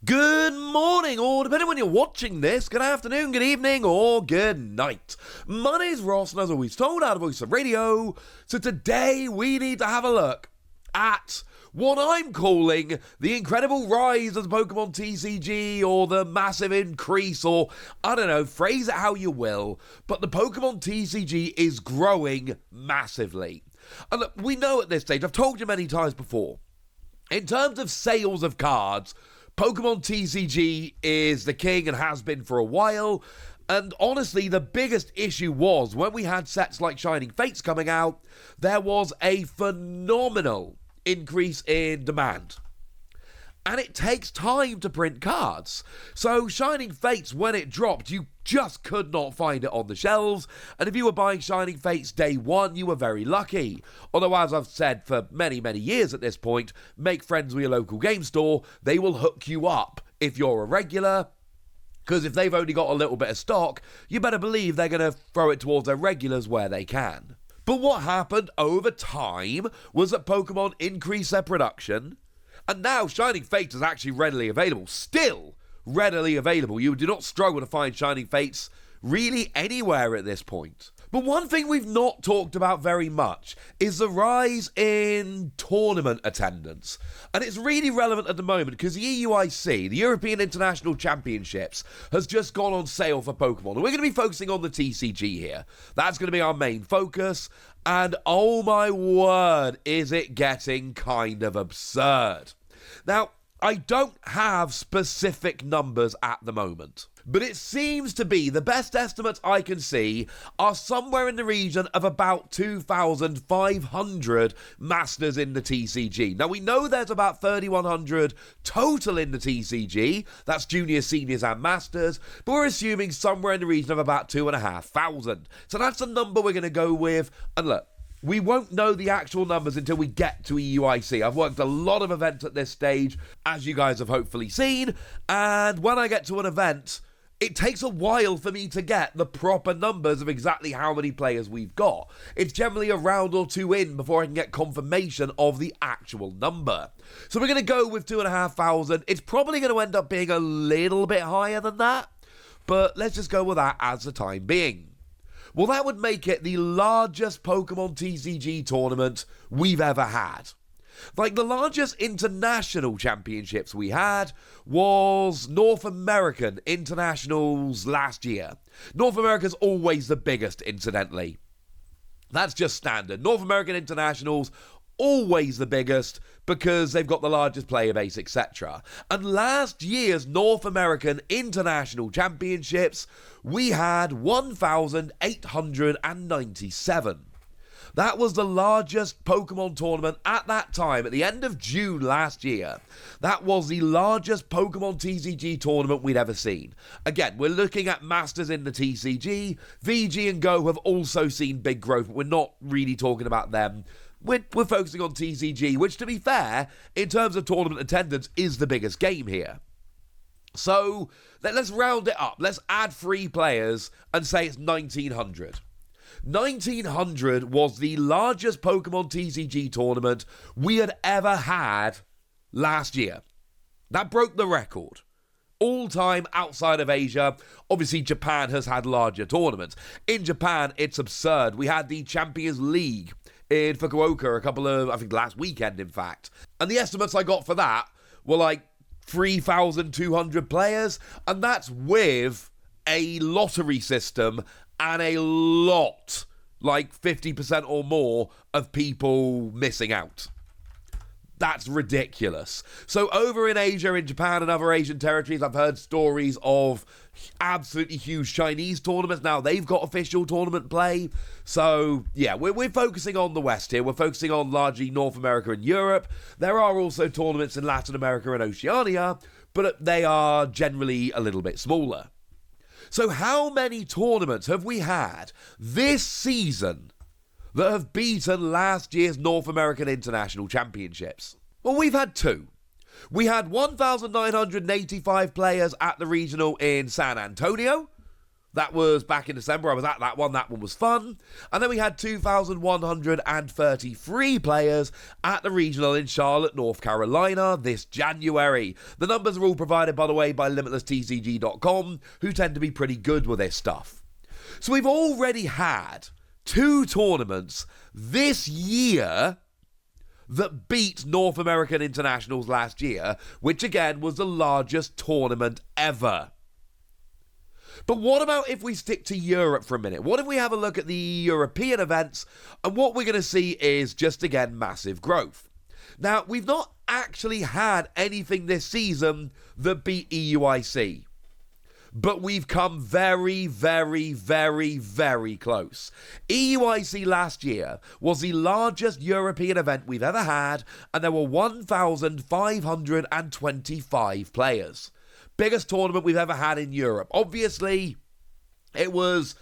Good morning, or depending on when you're watching this, good afternoon, good evening, or good night. My name's Ross, and as always told, out of Voice of Radio. So today we need to have a look at what I'm calling the incredible rise of the Pokémon TCG, or the massive increase, or I don't know, phrase it how you will, but the Pokémon TCG is growing massively. And look, we know at this stage, I've told you many times before, in terms of sales of cards, Pokémon TCG is the king and has been for a while, and honestly the biggest issue was when we had sets like Shining Fates coming out, there was a phenomenal increase in demand. And it takes time to print cards. So Shining Fates, when it dropped, you just could not find it on the shelves. And if you were buying Shining Fates day one, you were very lucky. Although, as I've said for many, many years at this point, make friends with your local game store. They will hook you up if you're a regular. Because if they've only got a little bit of stock, you better believe they're going to throw it towards their regulars where they can. But what happened over time was that Pokemon increased their production. And now Shining Fates is actually readily available. Still readily available. You do not struggle to find Shining Fates really anywhere at this point. But one thing we've not talked about very much is the rise in tournament attendance. And it's really relevant at the moment because the EUIC, the European International Championships, has just gone on sale for Pokemon. And we're going to be focusing on the TCG here. That's going to be our main focus. And oh my word, is it getting kind of absurd. Now, I don't have specific numbers at the moment, but it seems to be the best estimates I can see are somewhere in the region of about 2,500 Masters in the TCG. Now, we know there's about 3,100 total in the TCG. That's juniors, seniors, and Masters, but we're assuming somewhere in the region of about 2,500. So that's the number we're going to go with. And look, we won't know the actual numbers until we get to EUIC. I've worked a lot of events at this stage, as you guys have hopefully seen, and when I get to an event, it takes a while for me to get the proper numbers of exactly how many players we've got. It's generally a round or two in before I can get confirmation of the actual number. So we're going to go with 2,500. It's probably going to end up being a little bit higher than that, but let's just go with that as the time being. Well, that would make it the largest Pokemon TCG tournament we've ever had. Like, the largest international championships we had was North American Internationals last year. North America's always the biggest, incidentally. That's just standard. North American Internationals, always the biggest because they've got the largest player base, etc. And last year's North American International Championships, we had 1,897. That was the largest Pokemon tournament at that time, at the end of June last year. That was the largest Pokemon TCG tournament we'd ever seen. Again, we're looking at Masters in the TCG. VG and Go have also seen big growth, but we're not really talking about them. We're focusing on TCG, which, to be fair, in terms of tournament attendance, is the biggest game here. So, let's round it up. Let's add 3 players and say it's 1,900. 1,900 was the largest Pokemon TCG tournament we had ever had last year. That broke the record. All time outside of Asia. Obviously, Japan has had larger tournaments. In Japan, it's absurd. We had the Champions League in Fukuoka I think last weekend, in fact. And the estimates I got for that were like 3,200 players. And that's with a lottery system and a lot, like 50% or more, of people missing out. That's ridiculous. So over in Asia, in Japan and other Asian territories, I've heard stories of absolutely huge Chinese tournaments. Now they've got official tournament play. So yeah, we're focusing on the West here. We're focusing on largely North America and Europe. There are also tournaments in Latin America and Oceania, but they are generally a little bit smaller. So how many tournaments have we had this season that have beaten last year's North American International Championships? Well, we've had 2. We had 1,985 players at the regional in San Antonio. That was back in December. I was at that one. That one was fun. And then we had 2,133 players at the regional in Charlotte, North Carolina this January. The numbers are all provided, by the way, by LimitlessTCG.com, who tend to be pretty good with this stuff. So we've already had 2 tournaments this year that beat North American Internationals last year, which again was the largest tournament ever. But what about if we stick to Europe for a minute? What if we have a look at the European events, and what we're going to see is just, again, massive growth. Now, we've not actually had anything this season that beat EUIC, but we've come very, very, very, very close. EUIC last year was the largest European event we've ever had, and there were 1,525 players. Biggest tournament we've ever had in Europe. Obviously, it was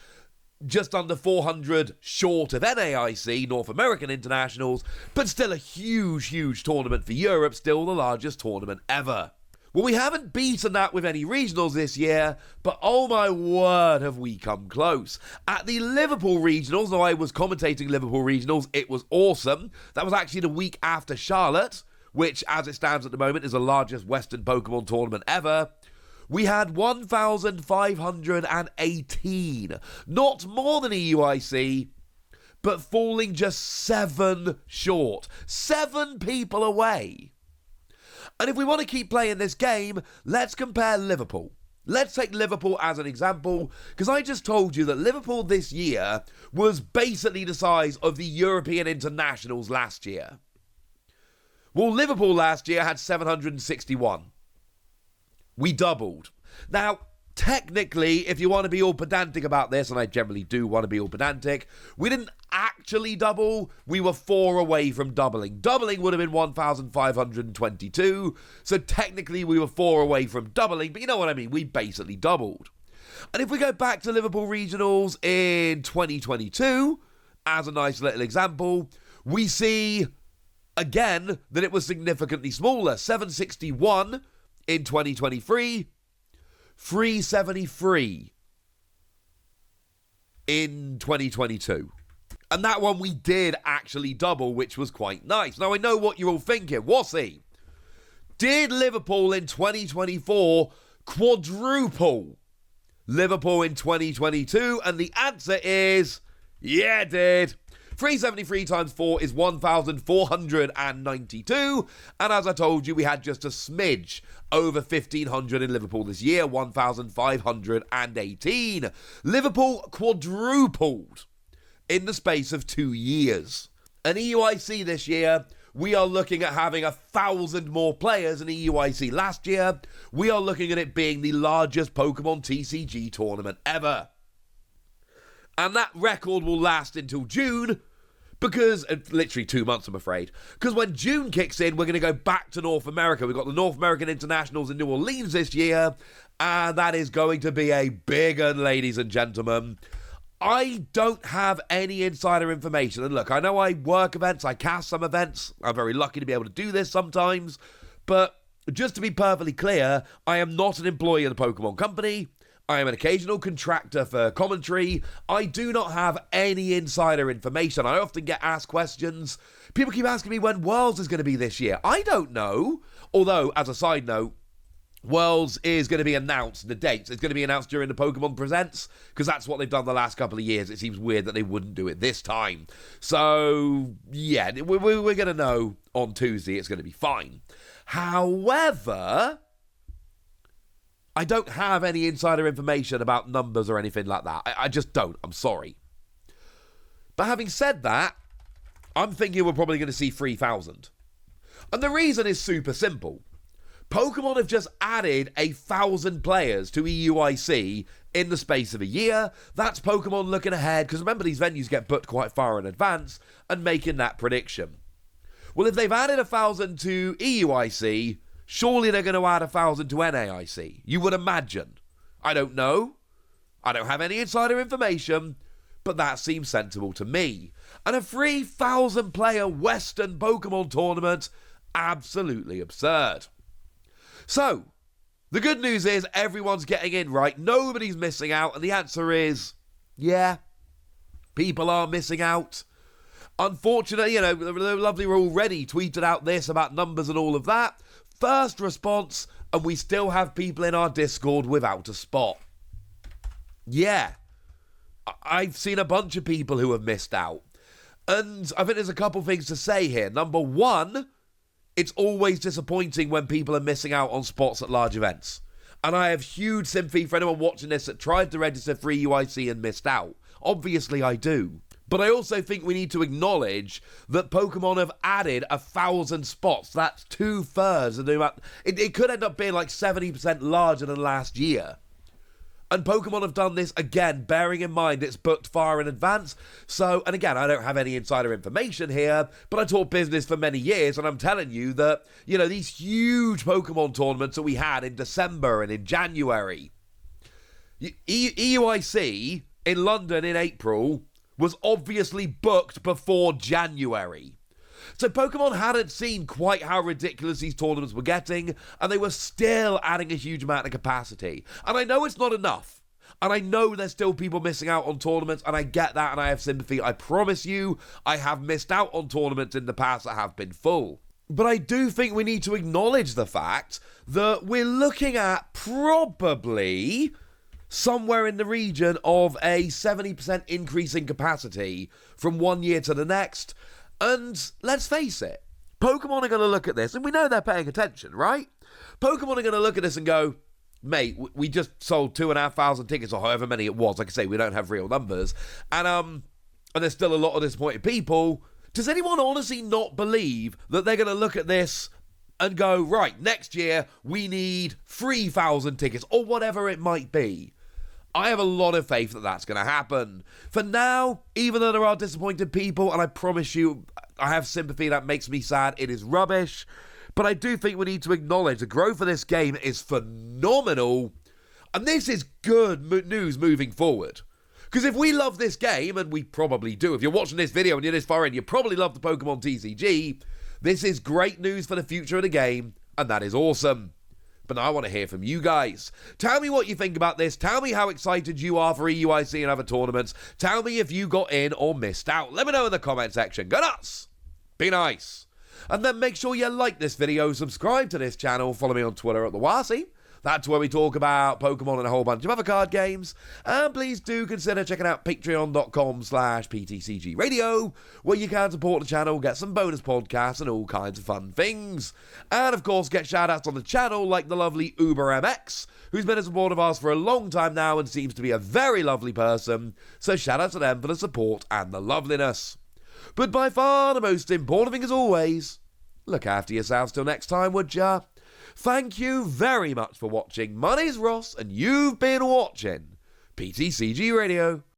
just under 400 short of NAIC, North American Internationals, but still a huge, huge tournament for Europe, still the largest tournament ever. Well, we haven't beaten that with any regionals this year, but oh my word, have we come close. At the Liverpool regionals, though I was commentating Liverpool regionals, it was awesome. That was actually the week after Charlotte, which, as it stands at the moment, is the largest Western Pokemon tournament ever. We had 1,518, not more than EUIC, but falling just 7 short. 7 people away. And if we want to keep playing this game, let's compare Liverpool. Let's take Liverpool as an example, because I just told you that Liverpool this year was basically the size of the European Internationals last year. Well, Liverpool last year had 761. We doubled. Now, technically, if you want to be all pedantic about this, and I generally do want to be all pedantic, we didn't actually double. We were 4 away from doubling. Doubling would have been 1,522. So technically, we were 4 away from doubling. But you know what I mean? We basically doubled. And if we go back to Liverpool Regionals in 2022, as a nice little example, we see, again, that it was significantly smaller. 761 in 2023, 373 in 2022. And that one we did actually double, which was quite nice. Now, I know what you're all thinking. Wassy, did Liverpool in 2024 quadruple Liverpool in 2022? And the answer is, yeah, it did. 373 times 4 is 1,492. And as I told you, we had just a smidge over 1,500 in Liverpool this year, 1,518. Liverpool quadrupled in the space of 2 years. And EUIC this year, we are looking at having 1,000 more players than EUIC last year. We are looking at it being the largest Pokémon TCG tournament ever. And that record will last until June, because, literally 2 months, I'm afraid. Because when June kicks in, we're going to go back to North America. We've got the North American Internationals in New Orleans this year, and that is going to be a big one, ladies and gentlemen. I don't have any insider information. And look, I know I work events, I cast some events. I'm very lucky to be able to do this sometimes. But just to be perfectly clear, I am not an employee of the Pokemon Company. I am an occasional contractor for commentary. I do not have any insider information. I often get asked questions. People keep asking me when Worlds is going to be this year. I don't know. Although, as a side note, Worlds is going to be announced, the dates. It's going to be announced during the Pokemon Presents, because that's what they've done the last couple of years. It seems weird that they wouldn't do it this time. So, yeah, we're going to know on Tuesday. It's going to be fine. However, I don't have any insider information about numbers or anything like that. I just don't. I'm sorry. But having said that, I'm thinking we're probably going to see 3,000. And the reason is super simple. Pokemon have just added 1,000 players to EUIC in the space of a year. That's Pokemon looking ahead, because remember, these venues get booked quite far in advance, and making that prediction. Well, if they've added 1,000 to EUIC, surely they're going to add 1,000 to NAIC. You would imagine. I don't know. I don't have any insider information, but that seems sensible to me. And a 3,000 player Western Pokemon tournament, absolutely absurd. So, The good news is everyone's getting in, right? Nobody's missing out. And the answer is, yeah, people are missing out. Unfortunately, the lovely already tweeted out this about numbers and all of that. First response, and we still have people in our Discord without a spot. Yeah, I've seen a bunch of people who have missed out. And I think there's a couple things to say here. Number one, it's always disappointing when people are missing out on spots at large events. And I have huge sympathy for anyone watching this that tried to register for EUIC and missed out. Obviously, I do. But I also think we need to acknowledge that Pokemon have added 1,000 spots. That's 2/3 of the amount. It could end up being like 70% larger than last year. And Pokemon have done this, again, bearing in mind it's booked far in advance. So, and again, I don't have any insider information here, but I taught business for many years, and I'm telling you that, these huge Pokemon tournaments that we had in December and in January. EUIC in London in April was obviously booked before January. So Pokemon hadn't seen quite how ridiculous these tournaments were getting, and they were still adding a huge amount of capacity. And I know it's not enough. And I know there's still people missing out on tournaments, and I get that, and I have sympathy. I promise you, I have missed out on tournaments in the past that have been full. But I do think we need to acknowledge the fact that we're looking at probably somewhere in the region of a 70% increase in capacity from one year to the next. And let's face it, Pokemon are going to look at this, and we know they're paying attention, right? Pokemon are going to look at this and go, mate, we just sold 2,500 tickets, or however many it was. Like I say, we don't have real numbers. And there's still a lot of disappointed people. Does anyone honestly not believe that they're going to look at this and go, right, next year we need 3,000 tickets, or whatever it might be? I have a lot of faith that that's going to happen. For now, even though there are disappointed people, and I promise you, I have sympathy, that makes me sad, it is rubbish, but I do think we need to acknowledge the growth of this game is phenomenal, and this is good news moving forward. Because if we love this game, and we probably do, if you're watching this video and you're this far in, you probably love the Pokemon TCG, this is great news for the future of the game, and that is awesome. But now I want to hear from you guys. Tell me what you think about this. Tell me how excited you are for EUIC and other tournaments. Tell me if you got in or missed out. Let me know in the comment section. Go nuts! Be nice. And then make sure you like this video, subscribe to this channel, follow me on Twitter at TheWasi. That's where we talk about Pokemon and a whole bunch of other card games. And please do consider checking out patreon.com/PTCG Radio, where you can support the channel, get some bonus podcasts and all kinds of fun things. And of course, get shout-outs on the channel like the lovely UberMX, who's been a supporter of ours for a long time now and seems to be a very lovely person. So shout out to them for the support and the loveliness. But by far the most important thing as always, look after yourselves till next time, would ya? Thank you very much for watching. My name's Ross, and you've been watching PTCG Radio.